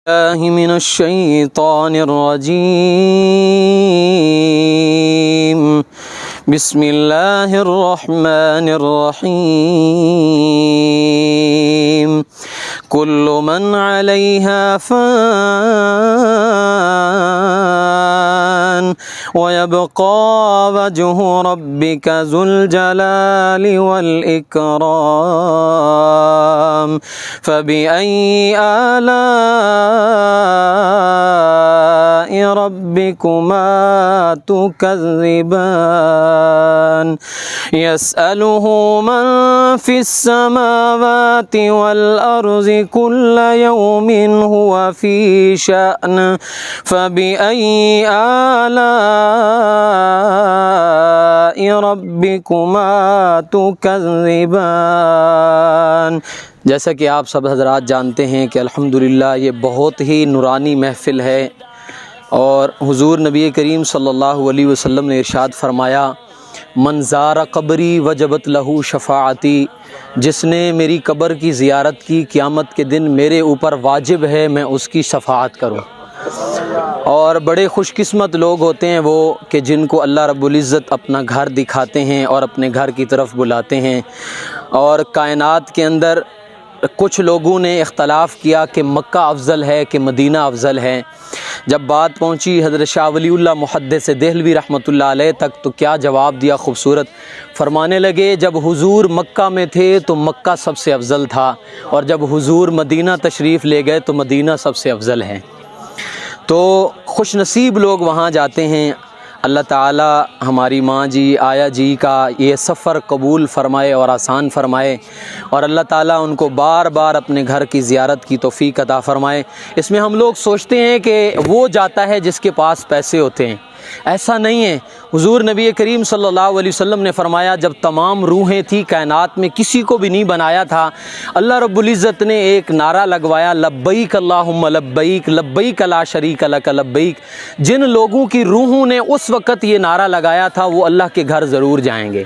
الله من الشيطان الرجيم. بسم الله الرحمن الرحيم. كل من عليها فان ويبقى وجه ربك ذو الجلال والإكرام فبأي آلاء ربكما تكذبان يسأله من في السماوات والأرض كل يوم هو في شأن فبأي آلاء ربكما تكذبان. جیسا کہ آپ سب حضرات جانتے ہیں کہ الحمدللہ یہ بہت ہی نورانی محفل ہے، اور حضور نبی کریم صلی اللہ علیہ وسلم نے ارشاد فرمایا من زار قبری وجبت لہو شفاعتی، جس نے میری قبر کی زیارت کی قیامت کے دن میرے اوپر واجب ہے میں اس کی شفاعت کروں. اور بڑے خوش قسمت لوگ ہوتے ہیں وہ کہ جن کو اللہ رب العزت اپنا گھر دکھاتے ہیں اور اپنے گھر کی طرف بلاتے ہیں. اور کائنات کے اندر کچھ لوگوں نے اختلاف کیا کہ مکہ افضل ہے کہ مدینہ افضل ہے. جب بات پہنچی حضرت شاہ ولی اللہ محدث دہلوی رحمۃ اللہ علیہ تک تو کیا جواب دیا خوبصورت. فرمانے لگے جب حضور مکہ میں تھے تو مکہ سب سے افضل تھا، اور جب حضور مدینہ تشریف لے گئے تو مدینہ سب سے افضل ہے. تو خوش نصیب لوگ وہاں جاتے ہیں. اللہ تعالی ہماری ماں جی آیا جی کا یہ سفر قبول فرمائے اور آسان فرمائے، اور اللہ تعالی ان کو بار بار اپنے گھر کی زیارت کی توفیق عطا فرمائے. اس میں ہم لوگ سوچتے ہیں کہ وہ جاتا ہے جس کے پاس پیسے ہوتے ہیں، ایسا نہیں ہے. حضور نبی کریم صلی اللہ علیہ وسلم نے فرمایا جب تمام روحیں تھیں کائنات میں کسی کو بھی نہیں بنایا تھا، اللہ رب العزت نے ایک نعرہ لگوایا لبیک اللہم لبیک لبیک لا شریک لک لبیک. جن لوگوں کی روحوں نے اس وقت یہ نعرہ لگایا تھا وہ اللہ کے گھر ضرور جائیں گے.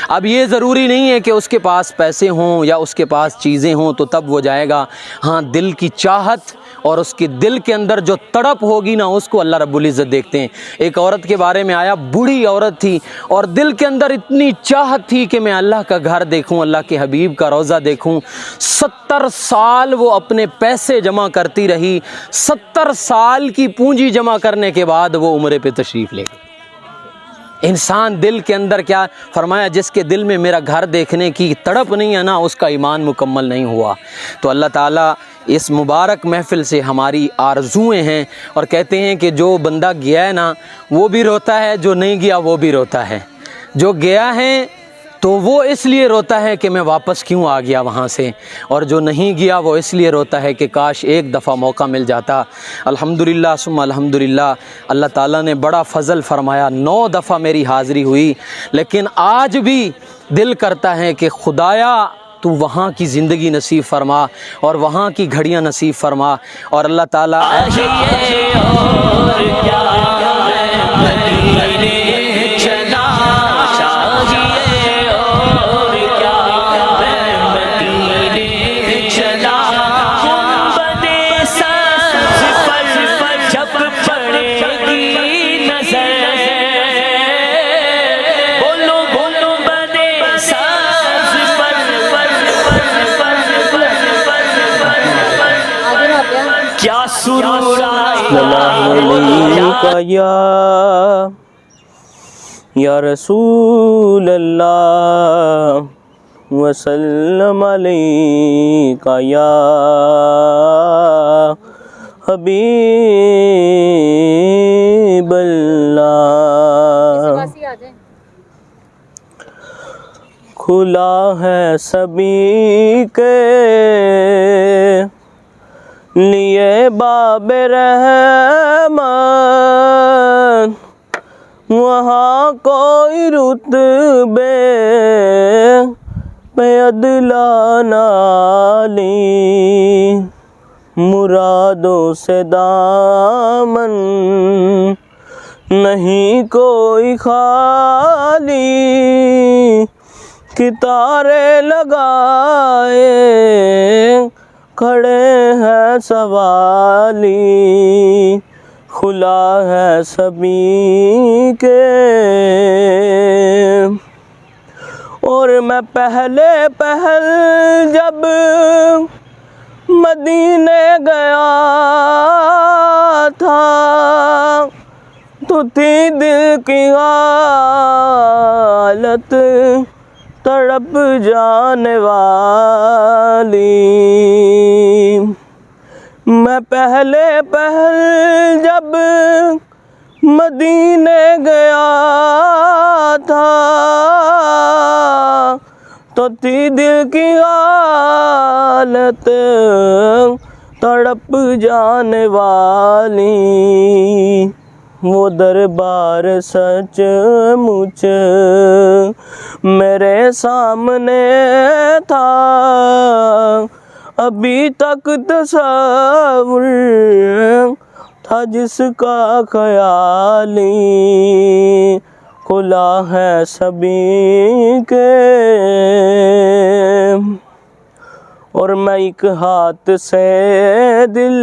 اب یہ ضروری نہیں ہے کہ اس کے پاس پیسے ہوں یا اس کے پاس چیزیں ہوں تو تب وہ جائے گا. ہاں دل کی چاہت اور اس کے دل کے اندر جو تڑپ ہوگی نا اس کو اللہ رب العزت دیکھتے ہیں. ایک عورت کے بارے میں آیا، بوڑھی عورت تھی اور دل کے اندر اتنی چاہت تھی کہ میں اللہ کا گھر دیکھوں، اللہ کے حبیب کا روضہ دیکھوں. 70 سال وہ اپنے پیسے جمع کرتی رہی. 70 سال کی پونجی جمع کرنے کے بعد وہ عمرے پہ تشریف لے گئی. انسان دل کے اندر کیا فرمایا، جس کے دل میں میرا گھر دیکھنے کی تڑپ نہیں ہے نا اس کا ایمان مکمل نہیں ہوا. تو اللہ تعالیٰ اس مبارک محفل سے ہماری آرزوئیں ہیں، اور کہتے ہیں کہ جو بندہ گیا ہے نا وہ بھی روتا ہے، جو نہیں گیا وہ بھی روتا ہے. جو گیا ہے تو وہ اس لیے روتا ہے کہ میں واپس کیوں آ گیا وہاں سے، اور جو نہیں گیا وہ اس لیے روتا ہے کہ کاش ایک دفعہ موقع مل جاتا. الحمدللہ ثم الحمدللہ اللہ تعالیٰ نے بڑا فضل فرمایا. 9 دفعہ میری حاضری ہوئی، لیکن آج بھی دل کرتا ہے کہ خدایا تو وہاں کی زندگی نصیب فرما اور وہاں کی گھڑیاں نصیب فرما. اور اللہ تعالیٰ یا رسول اللہ وسلم علیک یا حبیب اللہ. کھلا ہے سبھی کے لیے باب رحمت، وہاں کوئی رتبے پہ ادلا نالی، مرادوں سے دامن نہیں کوئی خالی، ستارے لگائے کھڑے ہیں سوالی کھلا ہے سبھی کے، اور میں پہلے پہل جب مدینے گیا تھا تو تھی دل کی حالت تڑپ جانے والی، میں پہلے پہل جب مدینے گیا تھا تو تھی دل کی حالت تڑپ جانے والی، وہ دربار سچ مچ میرے سامنے تھا، ابھی تک تصور تھا جس کا خیالی کھلا ہے سبھی کے، اور میں ایک ہاتھ سے دل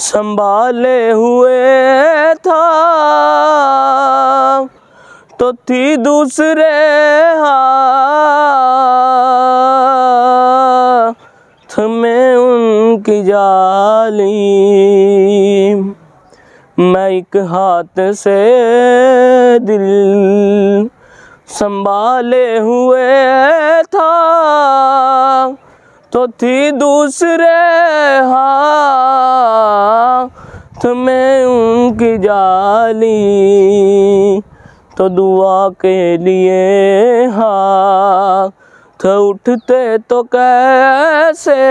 سنبھالے ہوئے تھا تو تھی دوسرے ہاتھ میں ان کی جالی، میں ایک ہاتھ سے دل سنبھالے ہوئے تھا تو تھی دوسرے ہاتھ میں ان کی جالی، تو دعا کے لیے ہاتھ اٹھتے تو کیسے،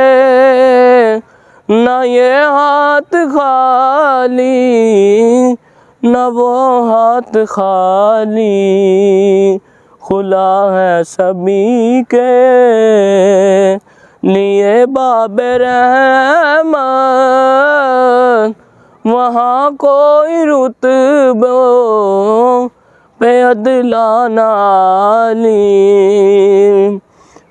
نہ یہ ہاتھ خالی نہ وہ ہاتھ خالی، کھلا ہے سبھی کے لیے باب رحمت، وہاں کوئی رتبوں پہ عدلانہ عالم،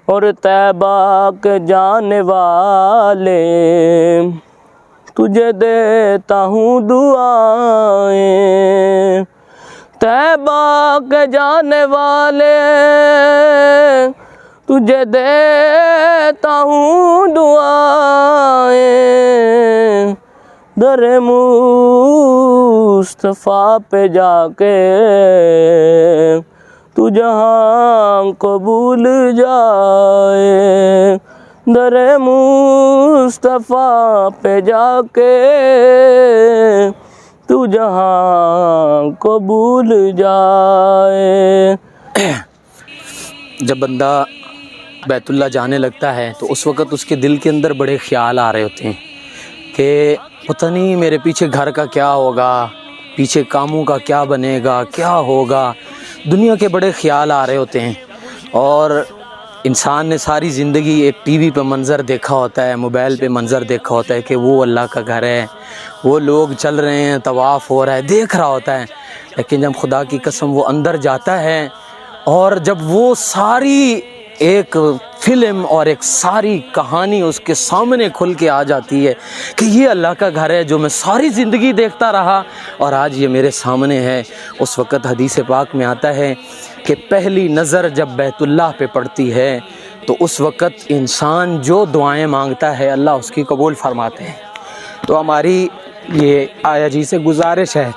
اور طیبہ کے جانے والے تجھے دیتا ہوں دعائیں، طیبہ کے جانے والے تجھے دیتا ہوں دعائیں، در مصطفیٰ پہ جا کے تو جہاں کو بھول جائے، در مصطفیٰ پہ جا کے تو جہاں کو بھول جائے۔ جب بندہ بیت اللہ جانے لگتا ہے تو اس وقت اس کے دل کے اندر بڑے خیال آ رہے ہوتے ہیں کہ پتہ نہیں میرے پیچھے گھر کا کیا ہوگا، پیچھے کاموں کا کیا بنے گا، کیا ہوگا، دنیا کے بڑے خیال آ رہے ہوتے ہیں۔ اور انسان نے ساری زندگی ایک ٹی وی پہ منظر دیکھا ہوتا ہے، موبائل پہ منظر دیکھا ہوتا ہے کہ وہ اللہ کا گھر ہے، وہ لوگ چل رہے ہیں، طواف ہو رہا ہے، دیکھ رہا ہوتا ہے، لیکن جب خدا کی قسم وہ اندر جاتا ہے اور جب وہ ساری ایک فلم اور ایک ساری کہانی اس کے سامنے کھل کے آ جاتی ہے کہ یہ اللہ کا گھر ہے جو میں ساری زندگی دیکھتا رہا اور آج یہ میرے سامنے ہے، اس وقت حدیث پاک میں آتا ہے کہ پہلی نظر جب بیت اللہ پہ پڑتی ہے تو اس وقت انسان جو دعائیں مانگتا ہے اللہ اس کی قبول فرماتے ہیں۔ تو ہماری یہ آیا جی سے گزارش ہے،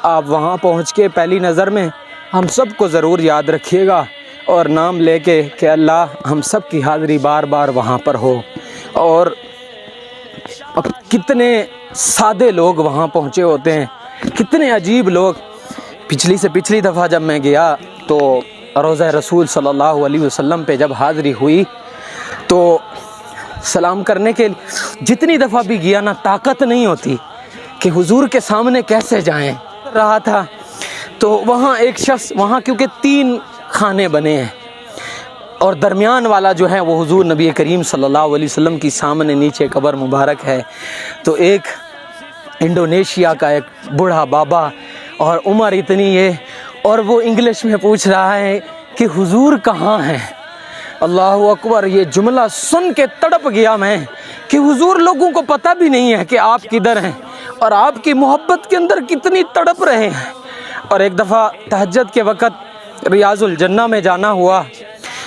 آپ وہاں پہنچ کے پہلی نظر میں ہم سب کو ضرور یاد رکھیے گا اور نام لے کے کہ اللہ ہم سب کی حاضری بار بار وہاں پر ہو۔ اور اب کتنے سادے لوگ وہاں پہنچے ہوتے ہیں، کتنے عجیب لوگ۔ پچھلی سے پچھلی دفعہ جب میں گیا تو روضہ رسول صلی اللہ علیہ وسلم پہ جب حاضری ہوئی تو سلام کرنے کے جتنی دفعہ بھی گیا نا طاقت نہیں ہوتی کہ حضور کے سامنے کیسے جائیں رہا تھا۔ تو وہاں ایک شخص، وہاں کیونکہ 3 خانے بنے ہیں اور درمیان والا جو ہے وہ حضور نبی کریم صلی اللہ علیہ وسلم کی سامنے نیچے قبر مبارک ہے۔ تو ایک انڈونیشیا کا ایک بوڑھا بابا اور عمر اتنی ہے اور وہ انگلش میں پوچھ رہا ہے کہ حضور کہاں ہیں؟ اللہ اکبر، یہ جملہ سن کے تڑپ گیا میں کہ حضور لوگوں کو پتہ بھی نہیں ہے کہ آپ کدھر ہیں اور آپ کی محبت کے اندر کتنی تڑپ رہے ہیں۔ اور ایک دفعہ تہجد کے وقت ریاض الجنہ میں جانا ہوا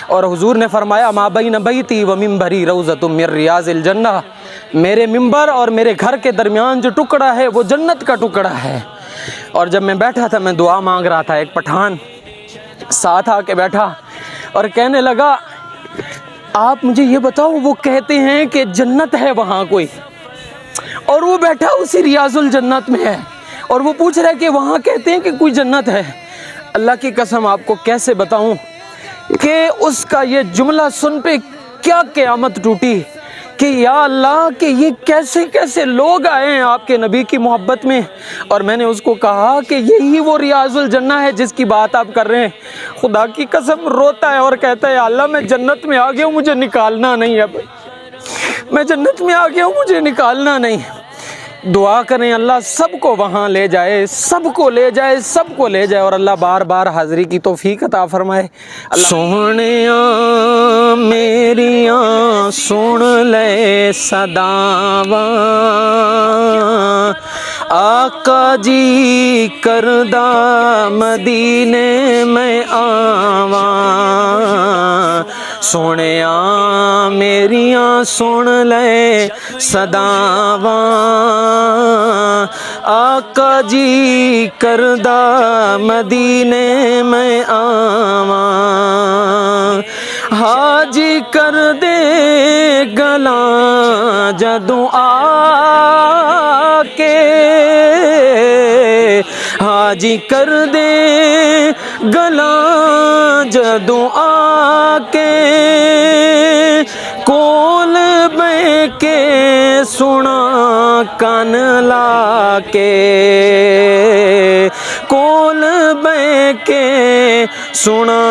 اور حضور نے فرمایا ما بین بیتی و منبری روضۃ من ریاض الجنہ، میرے ممبر اور میرے گھر کے درمیان جو ٹکڑا ہے وہ جنت کا ٹکڑا ہے۔ اور جب میں بیٹھا تھا میں دعا مانگ رہا تھا، ایک پٹھان ساتھ آ کے بیٹھا اور کہنے لگا آپ مجھے یہ بتاؤ، وہ کہتے ہیں کہ جنت ہے وہاں کوئی، اور وہ بیٹھا اسی ریاض الجنت میں ہے اور وہ پوچھ رہا ہے کہ وہاں کہتے ہیں کہ کوئی جنت ہے۔ اللہ کی قسم آپ کو کیسے بتاؤں کہ اس کا یہ جملہ سن پہ کیا قیامت ٹوٹی کہ یا اللہ کہ یہ کیسے کیسے لوگ آئے ہیں آپ کے نبی کی محبت میں۔ اور میں نے اس کو کہا کہ یہی وہ ریاض الجنہ ہے جس کی بات آپ کر رہے ہیں۔ خدا کی قسم روتا ہے اور کہتا ہے اللہ میں جنت میں آ گیا ہوں، مجھے نکالنا نہیں، اب میں جنت میں آ گیا ہوں، مجھے نکالنا نہیں۔ دعا کریں اللہ سب کو وہاں لے جائے، سب کو لے جائے، سب کو لے جائے، اور اللہ بار بار حاضری کی توفیق عطا فرمائے۔ سونیاں میریاں سن لے صداواں، آقا جی کردہ مدینے میں آواں، سونیاں میریاں سن لے صداواں، آقا جی کردہ مدینے میں آواں، حاجی کر دے گلاں جدوں آ کے، حاجی کر دے گلاں جدوں آ کے، کول بے کے سنا کن لا کے، کول بے کے سنا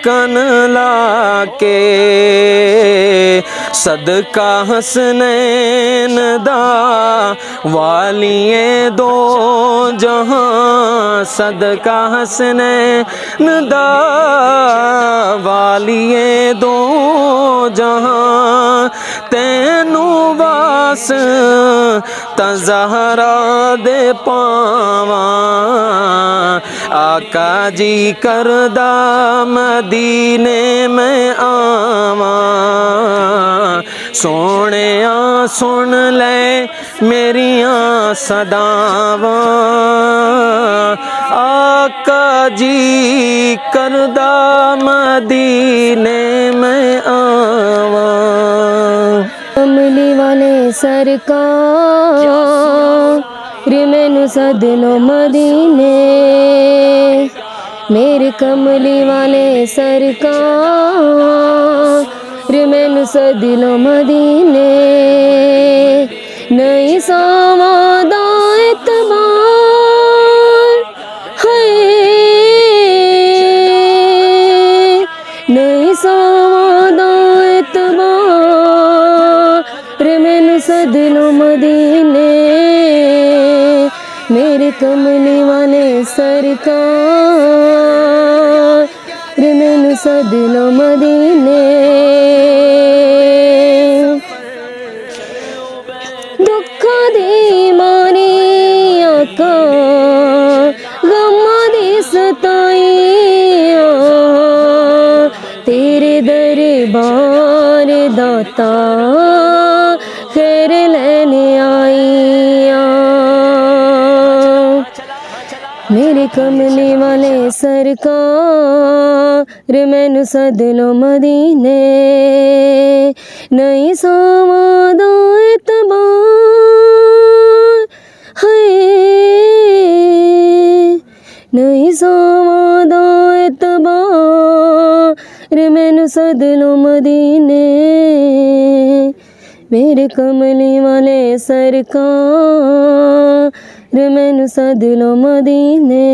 کن لا کے، صدقہ حسنین دا والیے دو جہاں، صدقہ حسنین دا والیے دو جہاں، تینوں واس تزہرا دے پاواں، آقا جی کردہ مدینے میں آواں، سونیاں سن لے میریاں صداواں، آقا جی کردہ مدینے میں آواں۔ کملی والے سرکار مینوں سد لو مدینے، میرے کملی والے سرکار مینوں سد لو مدینے، نہیں ساواں دا اعتبار ہے، نہیں ساواں دا اعتبار مینوں سد لو مدینے، میرے کملی والے سرکار مینوں سد لو مدینے، دکھاں دی ماری آقا غماں دی ستائیاں، تیرے دربار داتا خیر لینے آئیاں، میرے کملی والے سرکار مینوں سد لو مدینے، نہیں ساواں دا اعتبار ہے، نہیں ساواں دا اعتبار مینوں سد لو مدینے، میرے کملی والے سرکار مینوں سد لو مدینے۔